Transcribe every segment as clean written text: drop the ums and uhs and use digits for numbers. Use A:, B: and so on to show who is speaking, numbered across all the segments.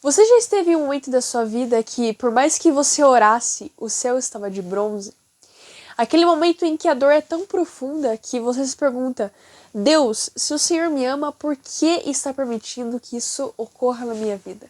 A: Você já esteve em um momento da sua vida que, por mais que você orasse, o céu estava de bronze? Aquele momento em que a dor é tão profunda que você se pergunta: Deus, se o Senhor me ama, por que está permitindo que isso ocorra na minha vida?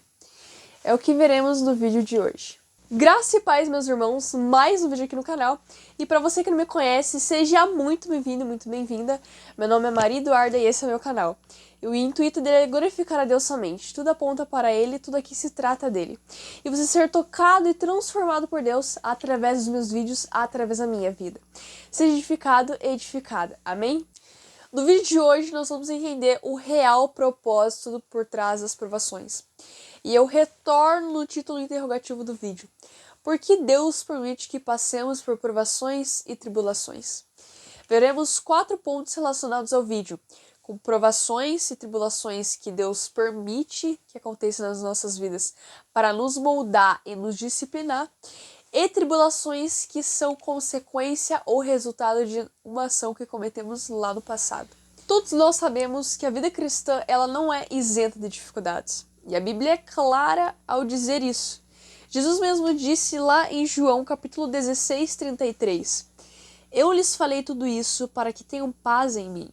A: É o que veremos no vídeo de hoje. Graça e paz, meus irmãos, mais um vídeo aqui no canal. E para você que não me conhece, seja muito bem-vindo, muito bem-vinda. Meu nome é Maria Eduarda e esse é o meu canal. E o intuito dele é glorificar a Deus somente. Tudo aponta para Ele, tudo aqui se trata dele. E você ser tocado e transformado por Deus através dos meus vídeos, através da minha vida. Seja edificado e edificada. Amém? No vídeo de hoje, nós vamos entender o real propósito por trás das provações. E eu retorno no título interrogativo do vídeo. Por que Deus permite que passemos por provações e tribulações? Veremos 4 pontos relacionados ao vídeo, com provações e tribulações que Deus permite que aconteçam nas nossas vidas para nos moldar e nos disciplinar, e tribulações que são consequência ou resultado de uma ação que cometemos lá no passado. Todos nós sabemos que a vida cristã ela não é isenta de dificuldades. E a Bíblia é clara ao dizer isso. Jesus mesmo disse lá em João capítulo 16, 33. Eu lhes falei tudo isso para que tenham paz em mim.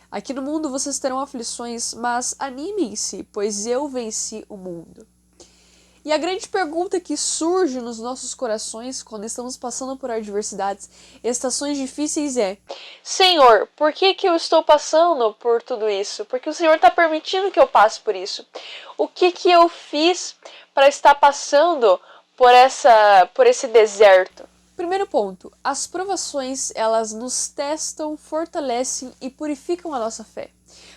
A: Aqui no mundo vocês terão aflições, mas animem-se, pois eu venci o mundo. E a grande pergunta que surge nos nossos corações quando estamos passando por adversidades, estações difíceis é: Senhor, por que eu estou passando por tudo isso? Porque o Senhor está permitindo que eu passe por isso. O que eu fiz para estar passando por esse deserto? Primeiro ponto, as provações elas nos testam, fortalecem e purificam a nossa fé.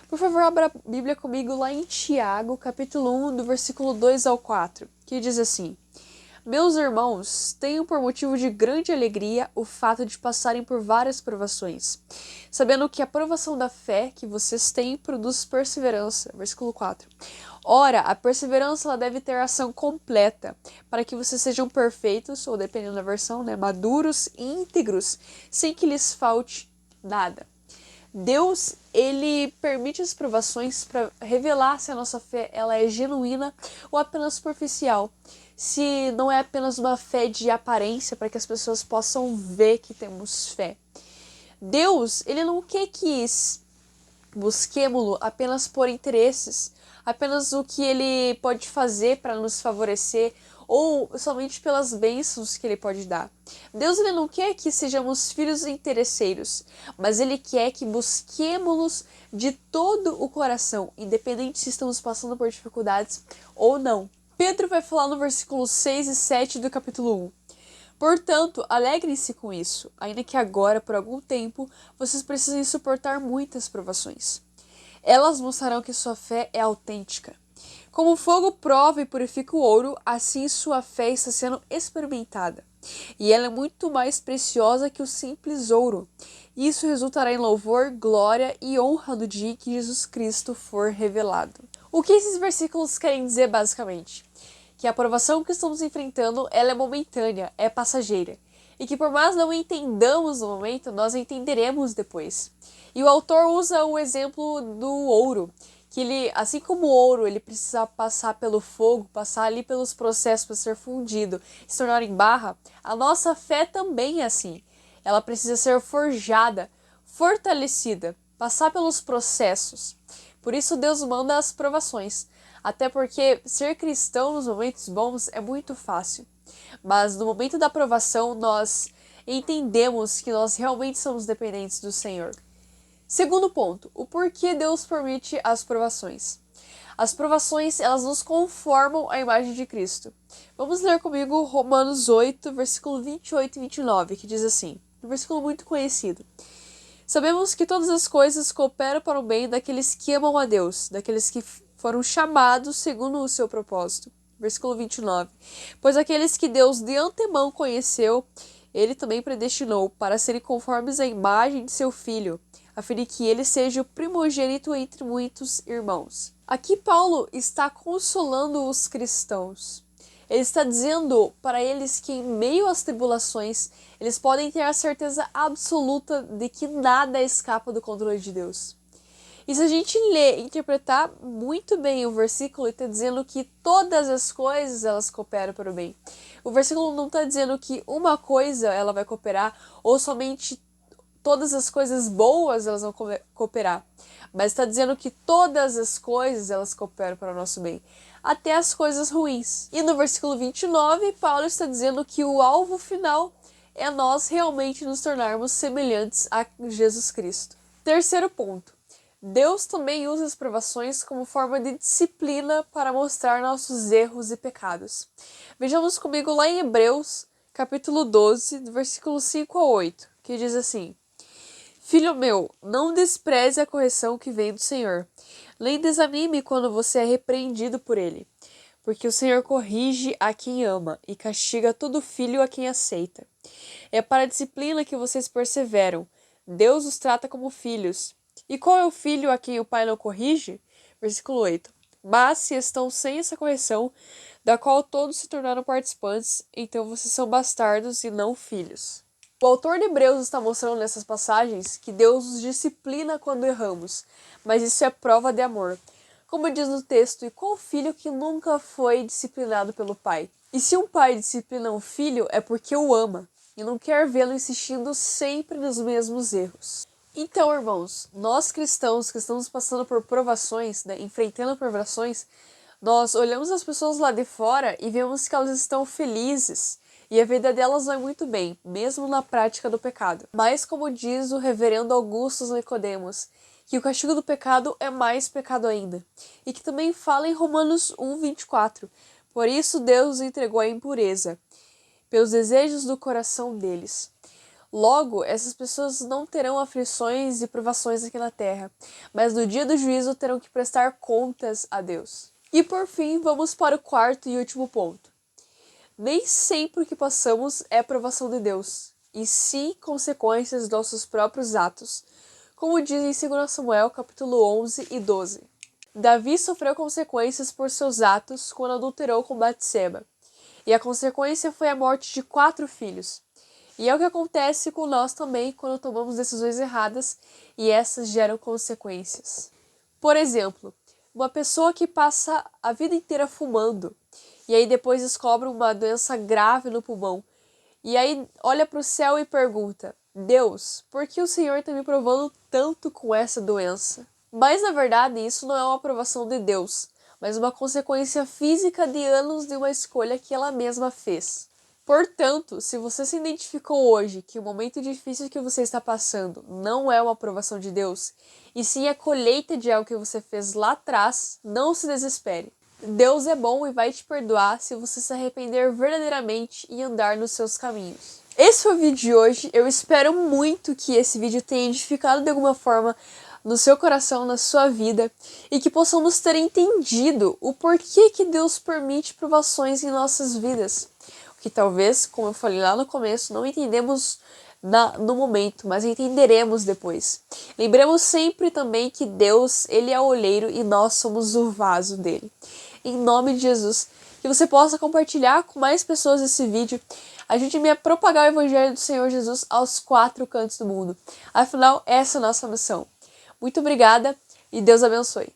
A: Por favor, abra a Bíblia comigo lá em Tiago, capítulo 1, do versículo 2 ao 4, que diz assim: Meus irmãos, tenham por motivo de grande alegria o fato de passarem por várias provações, sabendo que a provação da fé que vocês têm produz perseverança. Versículo 4. Ora, a perseverança ela deve ter ação completa, para que vocês sejam perfeitos, ou dependendo da versão, maduros e íntegros, sem que lhes falte nada. Deus, ele permite as provações para revelar se a nossa fé ela é genuína ou apenas superficial. Se não é apenas uma fé de aparência para que as pessoas possam ver que temos fé. Deus, ele não quer que busquemo-lo apenas por interesses, apenas o que ele pode fazer para nos favorecer ou somente pelas bênçãos que ele pode dar. Deus ele não quer que sejamos filhos interesseiros, mas ele quer que busquemo-los de todo o coração, independente se estamos passando por dificuldades ou não. Pedro vai falar no versículo 6 e 7 do capítulo 1. Portanto, alegrem-se com isso, ainda que agora, por algum tempo, vocês precisem suportar muitas provações. Elas mostrarão que sua fé é autêntica. Como o fogo prova e purifica o ouro, assim sua fé está sendo experimentada. E ela é muito mais preciosa que o simples ouro. Isso resultará em louvor, glória e honra no dia em que Jesus Cristo for revelado. O que esses versículos querem dizer basicamente? Que a provação que estamos enfrentando ela é momentânea, é passageira. E que por mais não entendamos no momento, nós entenderemos depois. E o autor usa o exemplo do ouro, que ele, assim como o ouro, ele precisa passar pelo fogo, passar ali pelos processos para ser fundido, se tornar em barra, a nossa fé também é assim. Ela precisa ser forjada, fortalecida, passar pelos processos. Por isso Deus manda as provações. Até porque ser cristão nos momentos bons é muito fácil. Mas no momento da provação, nós entendemos que nós realmente somos dependentes do Senhor. Segundo ponto, o porquê Deus permite as provações. As provações, elas nos conformam à imagem de Cristo. Vamos ler comigo Romanos 8, versículo 28 e 29, que diz assim, um versículo muito conhecido. Sabemos que todas as coisas cooperam para o bem daqueles que amam a Deus, daqueles que foram chamados segundo o seu propósito. Versículo 29. Pois aqueles que Deus de antemão conheceu, ele também predestinou para serem conformes à imagem de seu Filho, a fim de que ele seja o primogênito entre muitos irmãos. Aqui Paulo está consolando os cristãos. Ele está dizendo para eles que em meio às tribulações, eles podem ter a certeza absoluta de que nada escapa do controle de Deus. E se a gente ler e interpretar muito bem o versículo, ele está dizendo que todas as coisas elas cooperam para o bem. O versículo não está dizendo que uma coisa ela vai cooperar ou somente todas as coisas boas elas vão cooperar, mas está dizendo que todas as coisas elas cooperam para o nosso bem, até as coisas ruins. E no versículo 29, Paulo está dizendo que o alvo final é nós realmente nos tornarmos semelhantes a Jesus Cristo. Terceiro ponto. Deus também usa as provações como forma de disciplina para mostrar nossos erros e pecados. Vejamos comigo lá em Hebreus, capítulo 12, do versículo 5 a 8, que diz assim: Filho meu, não despreze a correção que vem do Senhor, nem desanime quando você é repreendido por ele, porque o Senhor corrige a quem ama e castiga todo filho a quem aceita. É para a disciplina que vocês perseveram. Deus os trata como filhos. E qual é o filho a quem o pai não corrige? Versículo 8. Mas se estão sem essa correção, da qual todos se tornaram participantes, então vocês são bastardos e não filhos. O autor de Hebreus está mostrando nessas passagens que Deus nos disciplina quando erramos, mas isso é prova de amor. Como diz no texto, e qual filho que nunca foi disciplinado pelo pai? E se um pai disciplina um filho, é porque o ama e não quer vê-lo insistindo sempre nos mesmos erros. Então, irmãos, nós cristãos que estamos passando por provações, enfrentando provações, nós olhamos as pessoas lá de fora e vemos que elas estão felizes e a vida delas vai muito bem, mesmo na prática do pecado. Mas, como diz o reverendo Augusto Nicodemos, que o castigo do pecado é mais pecado ainda. E que também fala em Romanos 1:24. Por isso Deus os entregou à impureza, pelos desejos do coração deles. Logo, essas pessoas não terão aflições e provações aqui na terra, mas no dia do juízo terão que prestar contas a Deus. E por fim, vamos para o quarto e último ponto. Nem sempre o que passamos é aprovação de Deus, e sim consequências dos nossos próprios atos, como diz em 2 Samuel, capítulo 11 e 12. Davi sofreu consequências por seus atos quando adulterou com Batseba, e a consequência foi a morte de 4 filhos. E é o que acontece com nós também quando tomamos decisões erradas e essas geram consequências. Por exemplo, uma pessoa que passa a vida inteira fumando e aí depois descobre uma doença grave no pulmão e aí olha para o céu e pergunta: Deus, por que o Senhor está me provando tanto com essa doença? Mas na verdade isso não é uma aprovação de Deus, mas uma consequência física de anos de uma escolha que ela mesma fez. Portanto, se você se identificou hoje que o momento difícil que você está passando não é uma aprovação de Deus, e sim a colheita de algo que você fez lá atrás, não se desespere. Deus é bom e vai te perdoar se você se arrepender verdadeiramente e andar nos seus caminhos. Esse foi o vídeo de hoje. Eu espero muito que esse vídeo tenha edificado de alguma forma no seu coração, na sua vida, e que possamos ter entendido o porquê que Deus permite provações em nossas vidas. Que talvez, como eu falei lá no começo, não entendemos no momento, mas entenderemos depois. Lembremos sempre também que Deus, Ele é o olheiro e nós somos o vaso dele. Em nome de Jesus, que você possa compartilhar com mais pessoas esse vídeo. Ajude-me a propagar o Evangelho do Senhor Jesus aos 4 cantos do mundo. Afinal, essa é a nossa missão. Muito obrigada e Deus abençoe.